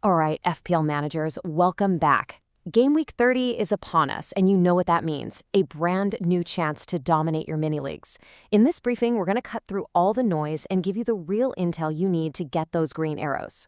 All right, FPL managers, welcome back. Game week 30 is upon us, and you know what that means, a brand new chance to dominate your mini leagues. In this briefing, we're going to cut through all the noise and give you the real intel you need to get those green arrows.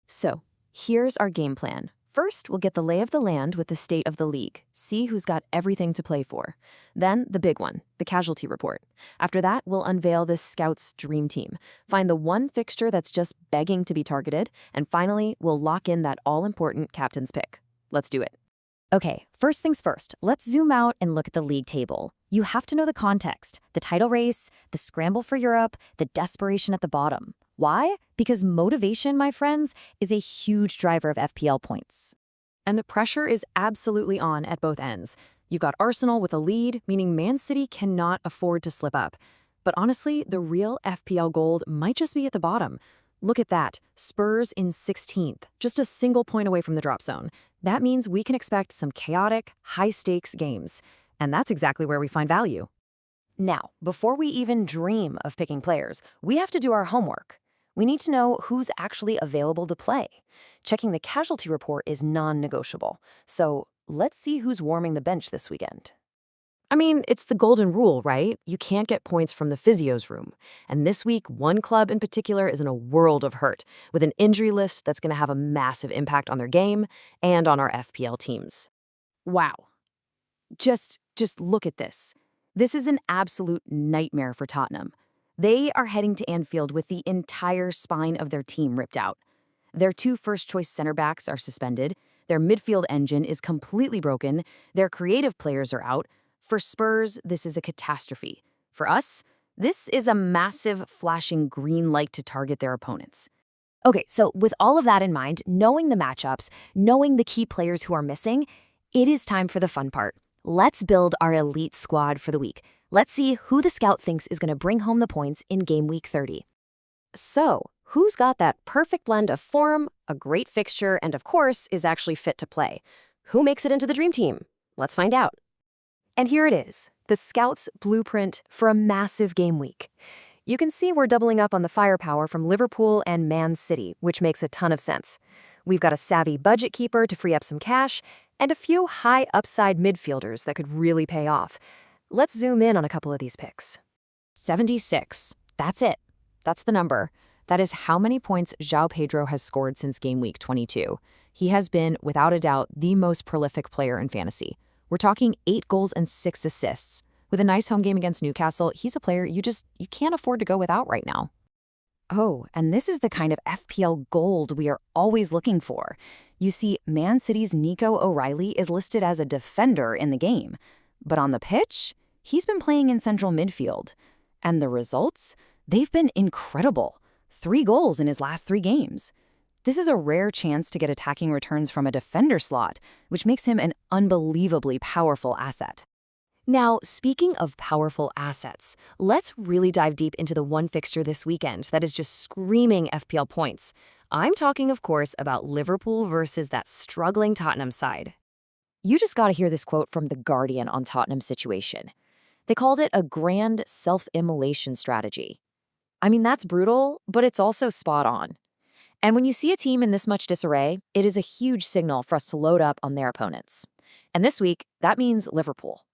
So, here's our game plan. First, we'll get the lay of the land with the state of the league, see who's got everything to play for. Then, the big one, the casualty report. After that, we'll unveil this scout's dream team, find the one fixture that's just begging to be targeted, and finally, we'll lock in that all-important captain's pick. Let's do it. Okay, first things first, let's zoom out and look at the league table. You have to know the context, the title race, the scramble for Europe, the desperation at the bottom. Why? Because motivation, my friends, is a huge driver of FPL points. And the pressure is absolutely on at both ends. You've got Arsenal with a lead, meaning Man City cannot afford to slip up. But honestly, the real FPL gold might just be at the bottom. Look at that, Spurs in 16th, just a single point away from the drop zone. That means we can expect some chaotic, high-stakes games. And that's exactly where we find value. Now, before we even dream of picking players, we have to do our homework. We need to know who's actually available to play. Checking the casualty report is non-negotiable. So let's see who's warming the bench this weekend. I mean, it's the golden rule, right? You can't get points from the physio's room. And this week, one club in particular is in a world of hurt, with an injury list that's going to have a massive impact on their game and on our FPL teams. Wow. Just look at this. This is an absolute nightmare for Tottenham. They are heading to Anfield with the entire spine of their team ripped out. Their two first-choice center backs are suspended. Their midfield engine is completely broken. Their creative players are out. For Spurs, this is a catastrophe. For us, this is a massive flashing green light to target their opponents. Okay, so with all of that in mind, knowing the matchups, knowing the key players who are missing, it is time for the fun part. Let's build our elite squad for the week. Let's see who the scout thinks is going to bring home the points in game week 30. So, who's got that perfect blend of form, a great fixture, and of course, is actually fit to play? Who makes it into the dream team? Let's find out. And here it is, the Scouts' blueprint for a massive game week. You can see we're doubling up on the firepower from Liverpool and Man City, which makes a ton of sense. We've got a savvy budget keeper to free up some cash, and a few high upside midfielders that could really pay off. Let's zoom in on a couple of these picks. 76. That's it. That's the number. That is how many points João Pedro has scored since game week 22. He has been, without a doubt, the most prolific player in fantasy. We're talking 8 goals and 6 assists. With a nice home game against Newcastle, he's a player you can't afford to go without right now. Oh, and this is the kind of FPL gold we are always looking for. You see, Man City's Nico O'Reilly is listed as a defender in the game. But on the pitch, he's been playing in central midfield. And the results? They've been incredible. 3 goals in his last 3 games. This is a rare chance to get attacking returns from a defender slot, which makes him an unbelievably powerful asset. Now, speaking of powerful assets, let's really dive deep into the one fixture this weekend that is just screaming FPL points. I'm talking, of course, about Liverpool versus that struggling Tottenham side. You just got to hear this quote from The Guardian on Tottenham's situation. They called it a grand self-immolation strategy. I mean, that's brutal, but it's also spot on. And when you see a team in this much disarray, it is a huge signal for us to load up on their opponents. And this week, that means Liverpool.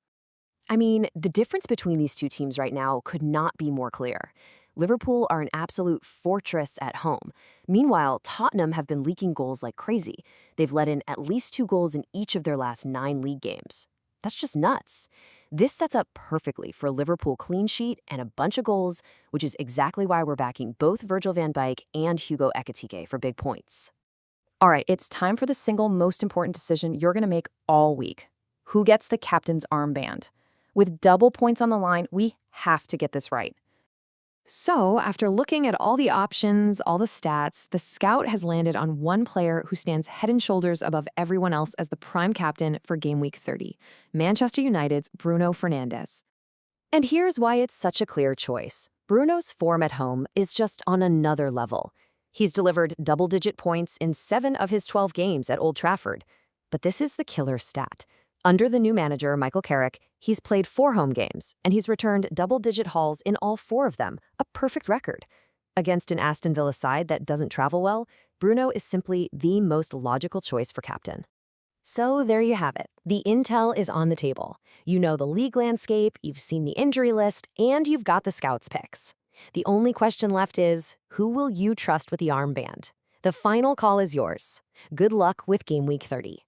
I mean, the difference between these two teams right now could not be more clear. Liverpool are an absolute fortress at home. Meanwhile, Tottenham have been leaking goals like crazy. They've let in at least 2 goals in each of their last 9 league games. That's just nuts. This sets up perfectly for a Liverpool clean sheet and a bunch of goals, which is exactly why we're backing both Virgil van Dijk and Hugo Ekitike for big points. All right, it's time for the single most important decision you're going to make all week. Who gets the captain's armband? With double points on the line, we have to get this right. So, after looking at all the options, all the stats, the scout has landed on one player who stands head and shoulders above everyone else as the prime captain for Game Week 30, Manchester United's Bruno Fernandes. And here's why it's such a clear choice. Bruno's form at home is just on another level. He's delivered double-digit points in 7 of his 12 games at Old Trafford. But this is the killer stat. Under the new manager, Michael Carrick, he's played 4 home games, and he's returned double-digit hauls in all 4 of them, a perfect record. Against an Aston Villa side that doesn't travel well, Bruno is simply the most logical choice for captain. So there you have it. The intel is on the table. You know the league landscape, you've seen the injury list, and you've got the scouts picks. The only question left is, who will you trust with the armband? The final call is yours. Good luck with Game Week 30.